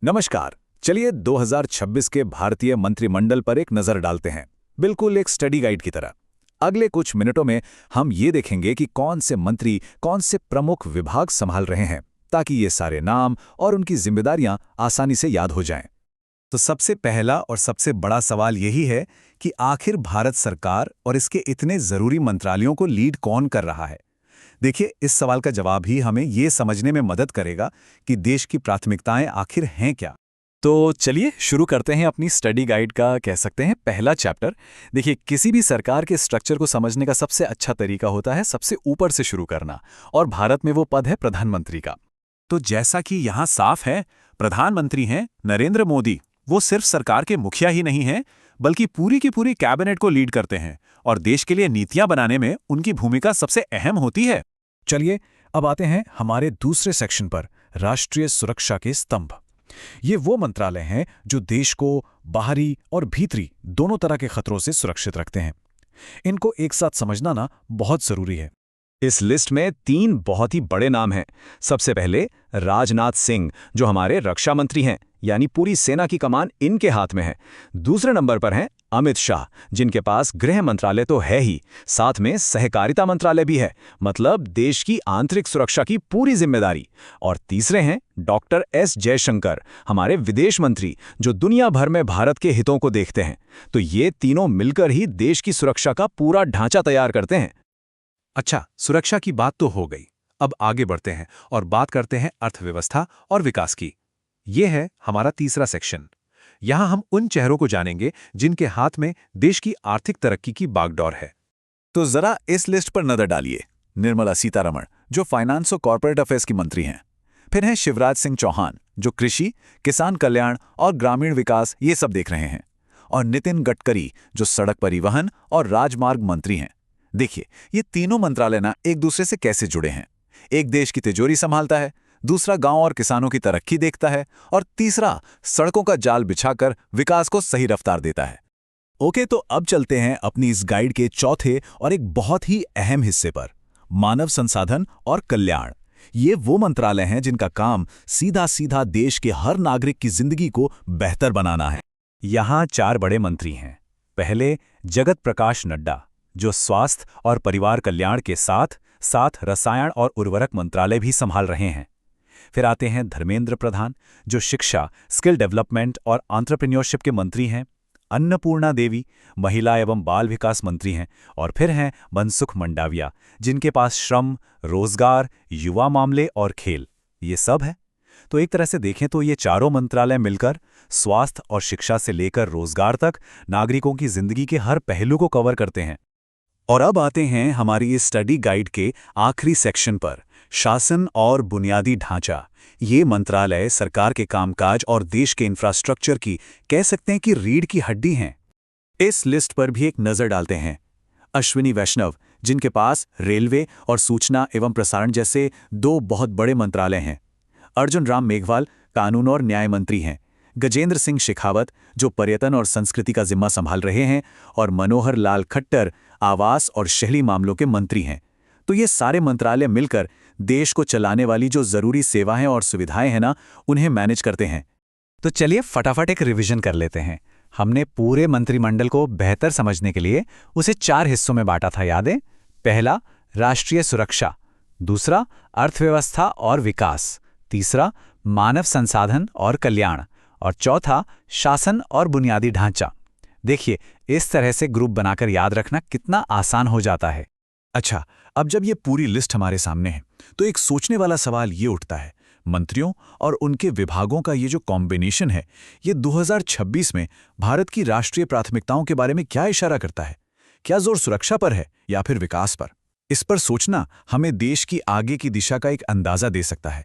नमस्कार। चलिए 2026 के भारतीय मंत्रिमंडल पर एक नजर डालते हैं, बिल्कुल एक स्टडी गाइड की तरह। अगले कुछ मिनटों में हम ये देखेंगे कि कौन से मंत्री कौन से प्रमुख विभाग संभाल रहे हैं, ताकि ये सारे नाम और उनकी जिम्मेदारियां आसानी से याद हो जाएं। तो सबसे पहला और सबसे बड़ा सवाल यही है कि आखिर भारत सरकार और इसके इतने जरूरी मंत्रालयों को लीड कौन कर रहा है। देखिए, इस सवाल का जवाब ही हमें ये समझने में मदद करेगा कि देश की प्राथमिकताएं आखिर हैं क्या। तो चलिए शुरू करते हैं अपनी स्टडी गाइड का, कह सकते हैं, पहला चैप्टर। देखिए, किसी भी सरकार के स्ट्रक्चर को समझने का सबसे अच्छा तरीका होता है सबसे ऊपर से शुरू करना, और भारत में वो पद है प्रधानमंत्री का। तो जैसा कि यहाँ साफ है, प्रधानमंत्री हैं नरेंद्र मोदी। वो सिर्फ सरकार के मुखिया ही नहीं हैं, बल्कि पूरी की पूरी कैबिनेट को लीड करते हैं, और देश के लिए नीतियां बनाने में उनकी भूमिका सबसे अहम होती है। चलिए अब आते हैं हमारे दूसरे सेक्शन पर, राष्ट्रीय सुरक्षा के स्तंभ। ये वो मंत्रालय हैं जो देश को बाहरी और भीतरी दोनों तरह के खतरों से सुरक्षित रखते हैं। इनको एक साथ समझना ना बहुत जरूरी है। इस लिस्ट में 3 बहुत ही बड़े नाम हैं। सबसे पहले राजनाथ सिंह, जो हमारे रक्षा मंत्री हैं, यानी पूरी सेना की कमान इनके हाथ में है। दूसरे नंबर पर हैं अमित शाह, जिनके पास गृह मंत्रालय तो है ही, साथ में सहकारिता मंत्रालय भी है, मतलब देश की आंतरिक सुरक्षा की पूरी जिम्मेदारी। और तीसरे हैं डॉक्टर एस जयशंकर, हमारे विदेश मंत्री, जो दुनिया भर में भारत के हितों को देखते हैं। तो ये तीनों मिलकर ही देश की सुरक्षा का पूरा ढांचा तैयार करते हैं। अच्छा, सुरक्षा की बात तो हो गई। अब आगे बढ़ते हैं और बात करते हैं अर्थव्यवस्था और विकास की। ये है हमारा तीसरा सेक्शन। यहां हम उन चेहरों को जानेंगे जिनके हाथ में देश की आर्थिक तरक्की की बागडोर है। तो जरा इस लिस्ट पर नजर डालिए। निर्मला सीतारमण, जो फाइनेंस और कॉर्पोरेट अफेयर्स की मंत्री हैं। फिर हैं शिवराज सिंह चौहान, जो कृषि, किसान कल्याण और ग्रामीण विकास ये सब देख रहे हैं। और नितिन गडकरी, जो सड़क परिवहन और राजमार्ग मंत्री हैं। देखिए, ये तीनों मंत्रालय ना एक दूसरे से कैसे जुड़े हैं। एक देश की तिजोरी संभालता है, दूसरा गांव और किसानों की तरक्की देखता है, और तीसरा सड़कों का जाल बिछाकर विकास को सही रफ्तार देता है। ओके, तो अब चलते हैं अपनी इस गाइड के चौथे और एक बहुत ही अहम हिस्से पर, मानव संसाधन और कल्याण। ये वो मंत्रालय हैं जिनका काम सीधा सीधा देश के हर नागरिक की जिंदगी को बेहतर बनाना है। यहां 4 बड़े मंत्री हैं। पहले जगत प्रकाश नड्डा, जो स्वास्थ्य और परिवार कल्याण के साथ साथ रसायन और उर्वरक मंत्रालय भी संभाल रहे हैं। फिर आते हैं धर्मेंद्र प्रधान, जो शिक्षा, स्किल डेवलपमेंट और एंटरप्रेन्योरशिप के मंत्री हैं। अन्नपूर्णा देवी महिला एवं बाल विकास मंत्री हैं। और फिर हैं मनसुख मंडाविया, जिनके पास श्रम, रोजगार, युवा मामले और खेल ये सब है। तो एक तरह से देखें तो ये चारों मंत्रालय मिलकर स्वास्थ्य और शिक्षा से लेकर रोजगार तक नागरिकों की जिंदगी के हर पहलू को कवर करते हैं। और अब आते हैं हमारी इस स्टडी गाइड के आखिरी सेक्शन पर, शासन और बुनियादी ढांचा। ये मंत्रालय सरकार के कामकाज और देश के इंफ्रास्ट्रक्चर की, कह सकते हैं कि रीढ़ की हड्डी हैं। इस लिस्ट पर भी एक नजर डालते हैं। अश्विनी वैष्णव, जिनके पास रेलवे और सूचना एवं प्रसारण जैसे 2 बहुत बड़े मंत्रालय हैं। अर्जुन राम मेघवाल, कानून और न्याय मंत्री हैं। गजेंद्र सिंह शेखावत, जो पर्यटन और संस्कृति का जिम्मा संभाल रहे हैं। और मनोहर लाल खट्टर, आवास और शहरी मामलों के मंत्री हैं। तो ये सारे मंत्रालय मिलकर देश को चलाने वाली जो जरूरी सेवाएं और सुविधाएं हैं ना, उन्हें मैनेज करते हैं। तो चलिए फटाफट एक रिवीजन कर लेते हैं। हमने पूरे मंत्रिमंडल को बेहतर समझने के लिए उसे 4 हिस्सों में बांटा था, याद है? पहला राष्ट्रीय सुरक्षा, दूसरा अर्थव्यवस्था और विकास, तीसरा मानव संसाधन और कल्याण, और चौथा शासन और बुनियादी ढांचा। देखिए, इस तरह से ग्रुप बनाकर याद रखना कितना आसान हो जाता है। अच्छा, अब जब ये पूरी लिस्ट हमारे सामने है, तो एक सोचने वाला सवाल ये उठता है, मंत्रियों और उनके विभागों का ये जो कॉम्बिनेशन है, ये 2026 में भारत की राष्ट्रीय प्राथमिकताओं के बारे में क्या इशारा करता है? क्या जोर सुरक्षा पर है या फिर विकास पर? इस पर सोचना हमें देश की आगे की दिशा का एक अंदाजा दे सकता है।